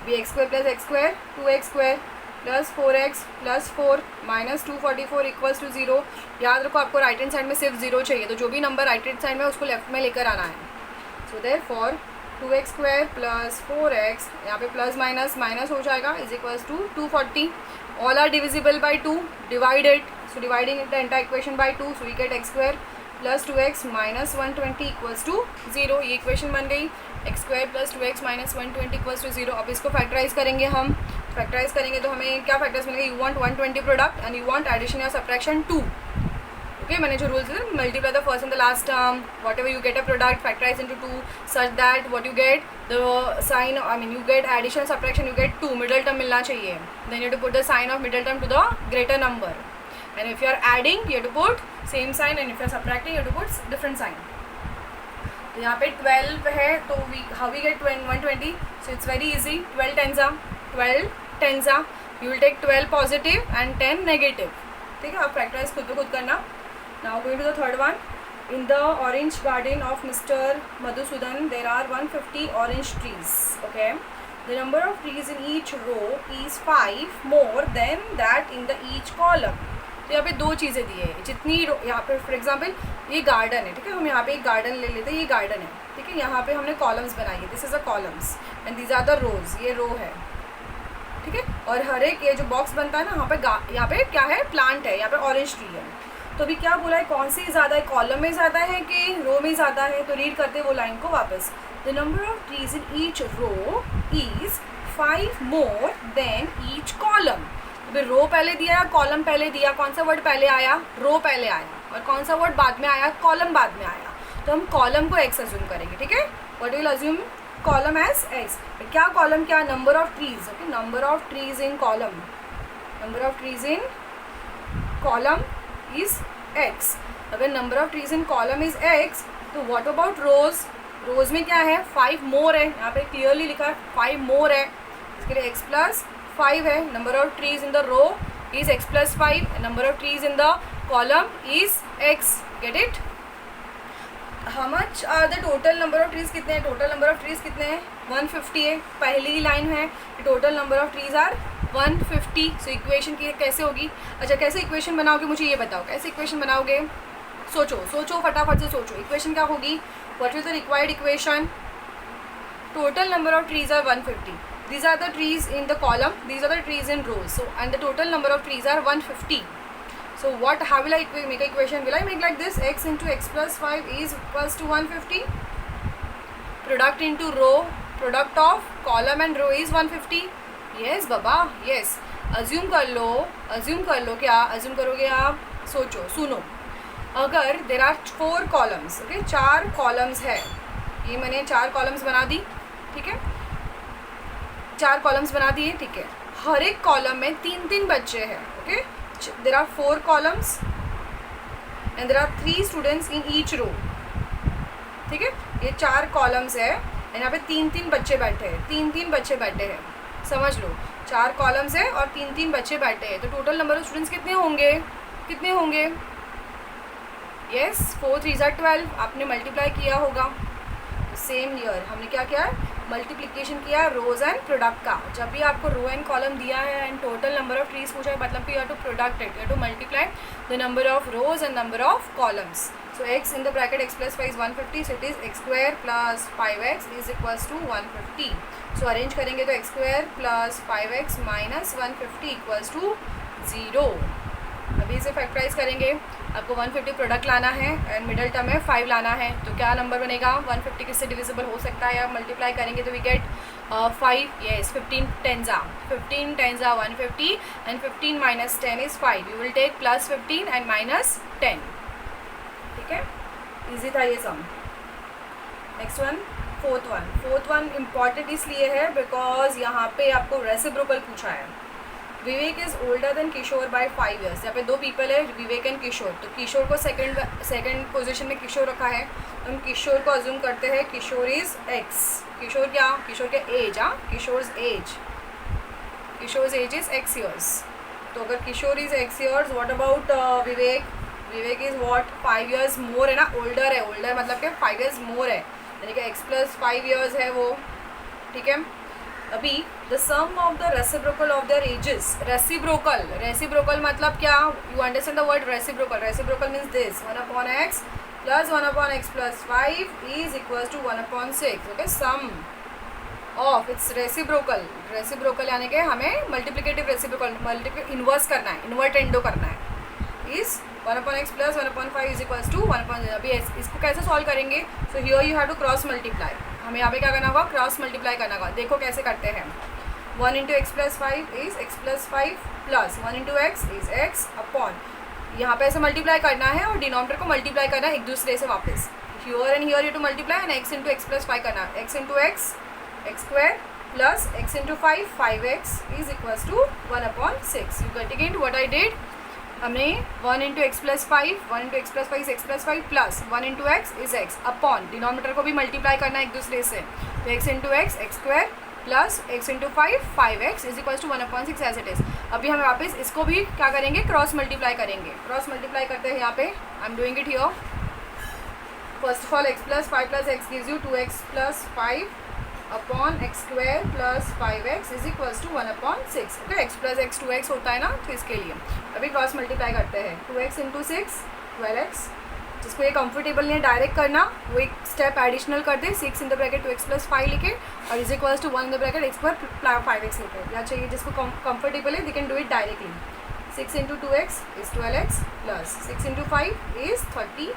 X square plus x square 2x square plus 4x plus 4 minus 244 equals to 0। याद रखो आपको राइट हैंड साइड में सिर्फ 0 चाहिए, तो जो भी नंबर राइट हैंड साइड में उसको लेफ्ट में लेकर आना है। So therefore 2x square plus 4x, यहाँ पे प्लस माइनस माइनस हो जाएगा, is equals to 240। All are divisible by 2, divided, so dividing the entire equation by 2, so we get x square plus 2x minus 120 equals to 0। ये equation बन गई, x square plus 2x minus 120 equals to 0। अब इसको factorise करेंगे हम, factorise करेंगे तो हमें क्या फैक्टर्स मिलेंगे, you want 120 product and you want addition या सब्ट्रैक्शन 2। ओके, मैंने जो रूल्स है, multiply the first and the last term, whatever you get a product factorise into 2 such that what you get the sign, I mean you get addition subtraction, you get 2, middle term मिलना चाहिए, then you to put the sign of middle term to the greater number, and if you are adding you have to put same sign, and if you are subtracting you have to put different sign. तो यहाँ पे 12 है, तो how we get 120, so it's very easy, 12 tens are, you will take 12 positive and 10 negative, ठीक है। आप factorise खुद पे खुद करना। Now going to the third one, in the orange garden of Mr. Madhusudan there are 150 orange trees, okay, the number of trees in each row is 5 more than that in the each column। तो यहाँ पे दो चीज़ें दी है, जितनी यहाँ पे for example ये गार्डन है, ठीक है, हम यहाँ पे एक गार्डन ले लेते हैं, ये गार्डन है, ठीक है, यहाँ पे हमने कॉलम्स बनाई है, this is a columns and these are the rows, ये रो है, ठीक है, और हर एक ये जो बॉक्स बनता है ना, यहाँ पे क्या है, प्लांट है, यहाँ पे ऑरेंज ट्री है। तो अभी क्या बोला है, कौन सी ज़्यादा है, कॉलम में ज़्यादा है कि रो में ज़्यादा है, तो रीड करते वो लाइन को वापस, the number of trees in each row is 5 more than each column. अभी रो पहले दिया, कॉलम पहले दिया, कौन सा वर्ड पहले आया, रो पहले आया, और कौन सा वर्ड बाद में आया, कॉलम बाद में आया, तो हम कॉलम को x अज्यूम करेंगे, ठीक है, what will assume column as x, क्या कॉलम, क्या number of trees, okay, number of trees in column, number of trees in column is x। अगर number of trees in column is x, तो what about rows, rows में क्या है, 5 मोर है, यहाँ पे क्लियरली लिखा है 5 मोर है, इसके लिए x प्लस 5 है, number of trees in the row is x plus 5, number of trees in the column is x, get it. How much are the total number of trees, कितने हैं, टोटल नंबर ऑफ ट्रीज कितने हैं, 150 है, पहली line है, total number of trees are 150। So equation की कैसे होगी, अच्छा कैसे इक्वेशन बनाओगे मुझे ये बताओ, कैसे इक्वेशन बनाओगे, सोचो फटाफट से सोचो, इक्वेशन क्या होगी, what is the required equation, total number of trees are 150, these are the trees in the column, these are the trees in rows, so and the total number of trees are 150. So what, how will I make a equation, will I make like this, x into x plus 5 is equals to 150, product into row, product of column and row is 150, yes baba, yes, assume कर लो, क्या assume करोगे आप, सोचो, सुनो, अगर there are 4 columns, okay, 4 columns है, ये मैंने 4 columns बना दी, ठीक है, 4 कॉलम्स बना दिए, ठीक है, हर एक कॉलम में 3-3 बच्चे हैं, okay, there are 4 columns and there are 3 students in each row, ठीक है, ये 4 कॉलम्स है एंड यहाँ पे 3-3 बच्चे बैठे हैं, 3-3 बच्चे बैठे हैं, समझ लो 4 कॉलम्स है और 3-3 बच्चे बैठे हैं, तो टोटल नंबर ऑफ स्टूडेंट्स कितने होंगे, यस, 4 3 are 12, आपने मल्टीप्लाई किया होगा, सेम ईयर हमने क्या किया, मल्टीप्लिकेशन किया रोज एंड प्रोडक्ट का। जब भी आपको रो एंड कॉलम दिया है and total number of trees पूछा है, मतलब कि you have to product it, you have to multiply the number of rows and number of columns. So x in the bracket x plus 5 is 150, so it is x square plus 5x is equals to 150। So arrange करेंगे तो x square plus 5x minus 150 equals to 0। अभी इसे factorise करेंगे, आपको 150 product लाना है and middle term में 5 लाना है, तो क्या नंबर बनेगा, 150 किससे डिविजिबल हो सकता है, या मल्टीप्लाई करेंगे तो we get 5, yes, 15 10s are 150 and 15 minus 10 is 5, you will take plus 15 and minus 10, ठीक है, ईजी था ये sum. Next one, fourth one important इसलिए है बिकॉज यहाँ पे आपको रेसिप्रोकल पूछा है। Vivek is older than Kishore by 5 years, यहाँ पे 2 पीपल है, विवेक एंड किशोर, तो किशोर को सेकंड पोजीशन में किशोर रखा है, तो हम किशोर को अज्यूम करते हैं किशोर इज़ x, किशोर क्या, किशोर के age, Kishore age is x years, तो अगर Kishore is x years, what about Vivek is what 5 years more है ना, ओल्डर मतलब क्या 5 years मोर है, यानी कि x प्लस 5 years है वो, ठीक है, अभी the sum of the reciprocal of their ages, reciprocal मतलब क्या, you understand the word reciprocal. Reciprocal means this 1/x plus 1/x plus 5 is equals to 1/6. Okay, sum of its reciprocal यानी कि हमें मल्टीप्लिकेटिव रेसिप्रोकल इन्वर्स करना है, invertendo करना है. Is 1/x plus 1/5 is equals to 1. अभी इसको कैसे सॉल्व करेंगे. So here you have to cross multiply. हमें यहाँ पे क्या करना होगा, क्रॉस मल्टीप्लाई करना होगा. देखो कैसे करते हैं. 1 into x plus 5 is x plus 5 plus 1 into x is x upon, यहाँ पे ऐसे मल्टीप्लाई करना है और डिनोमिनेटर को मल्टीप्लाई करना है एक दूसरे से वापस. Here and here you to multiply and x into x plus 5 करना है. X into x x square plus x into 5x is equals to 1/6. You get again what I did. हमने 1 into x plus 5 1 into x plus 5 x plus 5 plus 1 into x is x upon, denominator को भी multiply करना है एक दूसरे से. तो x into x x square plus x into 5x is equals to 1/6 as it is. अभी हम वापस इसको भी क्या करेंगे, क्रॉस मल्टीप्लाई करेंगे. क्रॉस मल्टीप्लाई करते हैं यहाँ पे. I am doing it here. First of all x plus 5 plus x gives you 2x plus 5 upon x square plus 5x is equals to 1/6. Okay, x plus x 2x होता है ना, तो इसके लिए अभी क्रॉस मल्टीप्लाई करते हैं. 2x into 6 12x. जिसको ये कंफर्टेबल नहीं है डायरेक्ट करना, वो एक स्टेप एडिशनल कर दे. 6 in the bracket 2x plus 5 लिखे और is equals to 1 in the bracket x square 5x लिखे. या चाहिए जिसको कंफर्टेबल है they can do it directly. 6 into 2x is 12x plus 6 into 5 is 30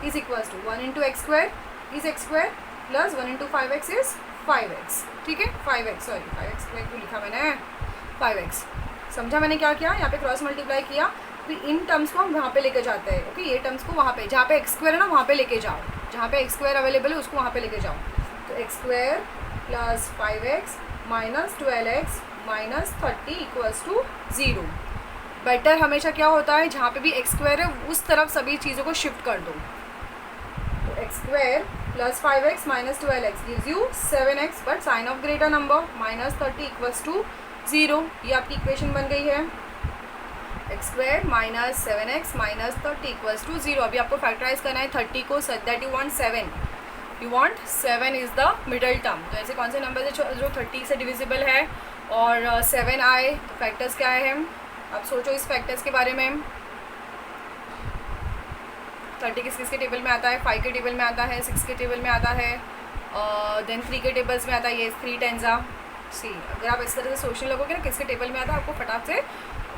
is equals to 1 into x square is x square plus 1 into 5x is 5x. ठीक है, 5x, sorry 5x क्यों लिखा मैंने, 5x. समझा मैंने क्या किया, यहाँ पे क्रॉस मल्टीप्लाई किया. फिर इन टर्म्स को हम वहाँ पे लेके जाते हैं. ओके, ये टर्म्स को वहाँ पे, जहाँ पे एक्स स्क्वायर है ना वहाँ पे लेके जाओ. जहाँ पे एक्स स्क्वायर अवेलेबल है उसको वहाँ पे लेके जाओ. तो x square plus 5x minus 12x minus 30 equals to 0. Better हमेशा क्या होता है, जहाँ पे भी एक्स स्क्वायर है उस तरफ सभी चीज़ों को शिफ्ट कर दो. तो x square plus 5x minus 12x gives you 7x, but sign of greater number minus 30 equals to 0. ये आपकी इक्वेशन बन गई है. X square minus 7x minus 30 equals to 0. अभी आपको फैक्टराइज करना है 30 को, such that you want 7. You want 7 is the middle term. तो ऐसे कौन से नंबर है जो 30 से डिविजिबल है और 7 आए, तो फैक्टर्स क्या है. आप सोचो इस फैक्टर्स के बारे में. 30 किस के टेबल में आता है, 5 के टेबल में आता है, 6 के टेबल में आता है, देन 3 के टेबल्स में आता है. ये 3 टेंजा सी. अगर आप इस तरह से सोचने लगोगे ना किसके टेबल में आता है, आपको फटाक से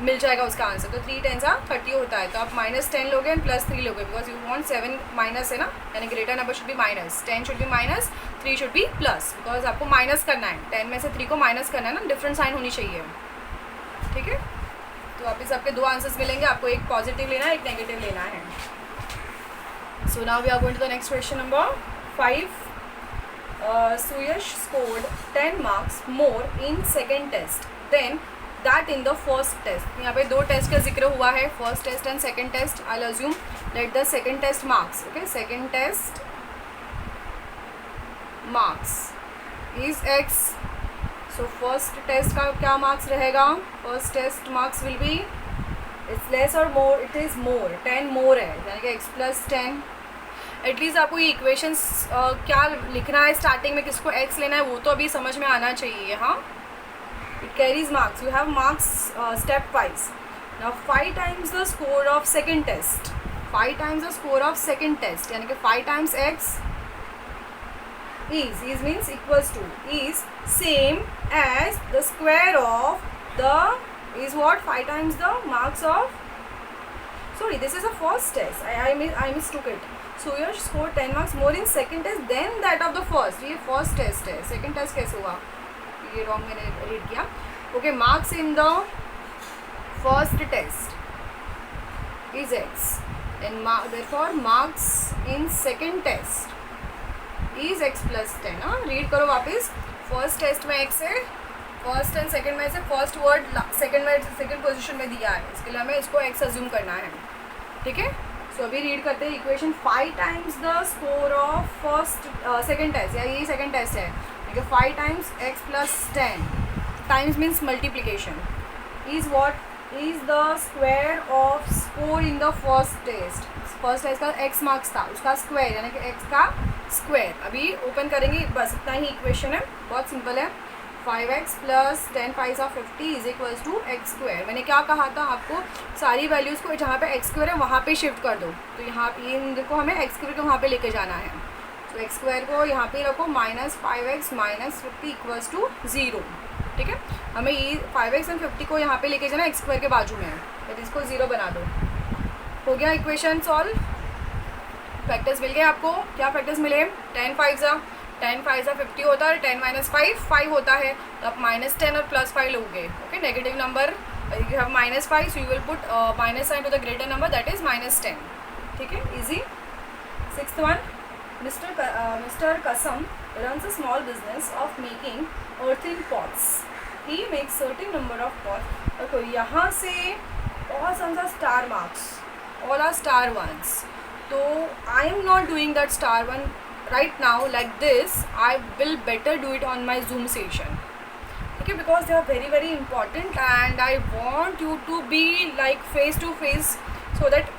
मिल जाएगा उसका आंसर. तो 3 टेंजा 30 होता है. तो आप -10 लोगे एंड +3 लोगे बिकॉज यू वांट 7 माइनस है ना, यानी greater number should be minus. 10 should be minus, 3 should be plus, because आपको माइनस करना है. 10 में से 3 को माइनस करना है ना, डिफरेंट साइन होनी चाहिए. ठीक है, तो वापस आपके 2 आंसर्स मिलेंगे. आपको एक पॉजिटिव लेना है, एक नेगेटिव लेना है. So now we are going to the next question number 5. Suyash scored 10 marks more in second test than that in the first test. यहाँ पे 2 टेस्ट का जिक्र हुआ है, first test and second test. I'll assume let the second test marks. Okay, second test marks is x. So first test का क्या marks रहेगा, first test marks will be it's less or more, it is more, 10 more है, यानी कि x plus 10. At least आपको ये equations क्या लिखना है स्टार्टिंग में, किसको x लेना है वो तो अभी समझ में आना चाहिए. हाँ, it carries marks, you have marks stepwise. Now 5 times the score of second test, 5 times the score of second test, यानी कि 5 times x is means equals to is same as the square of the is what 5 times the marks of, sorry this is a first test, I mistook it. So you scored 10 marks more in second test than that of the first. ये first test है, second test कैसे हुआ, ये wrong मैंने read किया. Okay, marks in the first test is x and therefore marks in second test is x plus 10. हाँ, read करो वापस. फर्स्ट टेस्ट में x है, फर्स्ट एंड सेकंड में से फर्स्ट वर्ड सेकंड पोजीशन में दिया है, इसके लिए हमें इसको x अज्यूम करना है. ठीक है, सो अभी रीड करते हैं equation. 5 times the score of first second test, या ये सेकंड टेस्ट है, ठीक है. 5 times x plus 10 times means multiplication is what is the square of score in the first test. First test का x marks था, उसका square यानी कि x का स्क्वायर. अभी ओपन करेंगे, बस इतना ही इक्वेशन है, बहुत सिंपल है. 5x plus 10 5 50 is equals to x square. मैंने क्या कहा था आपको, सारी वैल्यूज़ को जहाँ पे एक्स स्क्वायर है वहाँ पे शिफ्ट कर दो। तो यहाँ पे इनको हमें एक्स स्क्वायर को वहाँ पे लेके जाना है। तो एक्स स्क्वायर को यहाँ पे रखो, minus 5x minus 50 equals to 0। ठीक है, हमें ये 5x एंड 50 को यहाँ पे लेके जाना, एक्स स्क्वायर के बाजू में है, तो इसको 0 बना दो। हो गया इक्वेशन सॉल्व। फैक्टर्स मिल गए आपको। क्या फैक्टर्स मिले? 10 5 50 होता है, 10 माइनस 5 होता है, तो आप माइनस 10 और प्लस 5 लोगे। Okay, negative number you have minus 5, so you will put minus sign to the greater number, that is minus 10। ठीक है, easy. 6th one, Mr. Kasam runs a small business of making earthen pots. He makes certain number of pots. तो यहाँ से all sums are star marks, all are star ones. So I am not doing that star one right now like this. I will better do it on my Zoom session. Okay, because they are very very important and I want you to be like face to face so that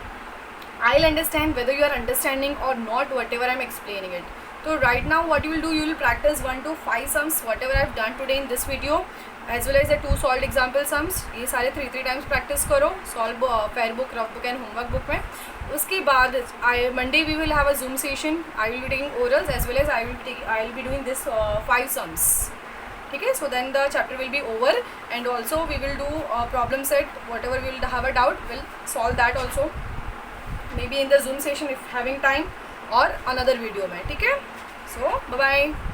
I'll understand whether you are understanding or not whatever I'm explaining it. So right now what you will do, you will practice 1 to 5 sums whatever I've done today in this video, as well as the 2 solved example sums. ये सारे 3 times practice करो, solve fair book, rough book and homework book में। उसके बाद Monday we will have a Zoom session. I will be taking orals as well as I will be doing this 5 sums. Okay, so then the chapter will be over, and also we will do problem set, whatever we will have a doubt we'll solve that also, maybe in the Zoom session if having time or another video में। ठीक है, so bye bye।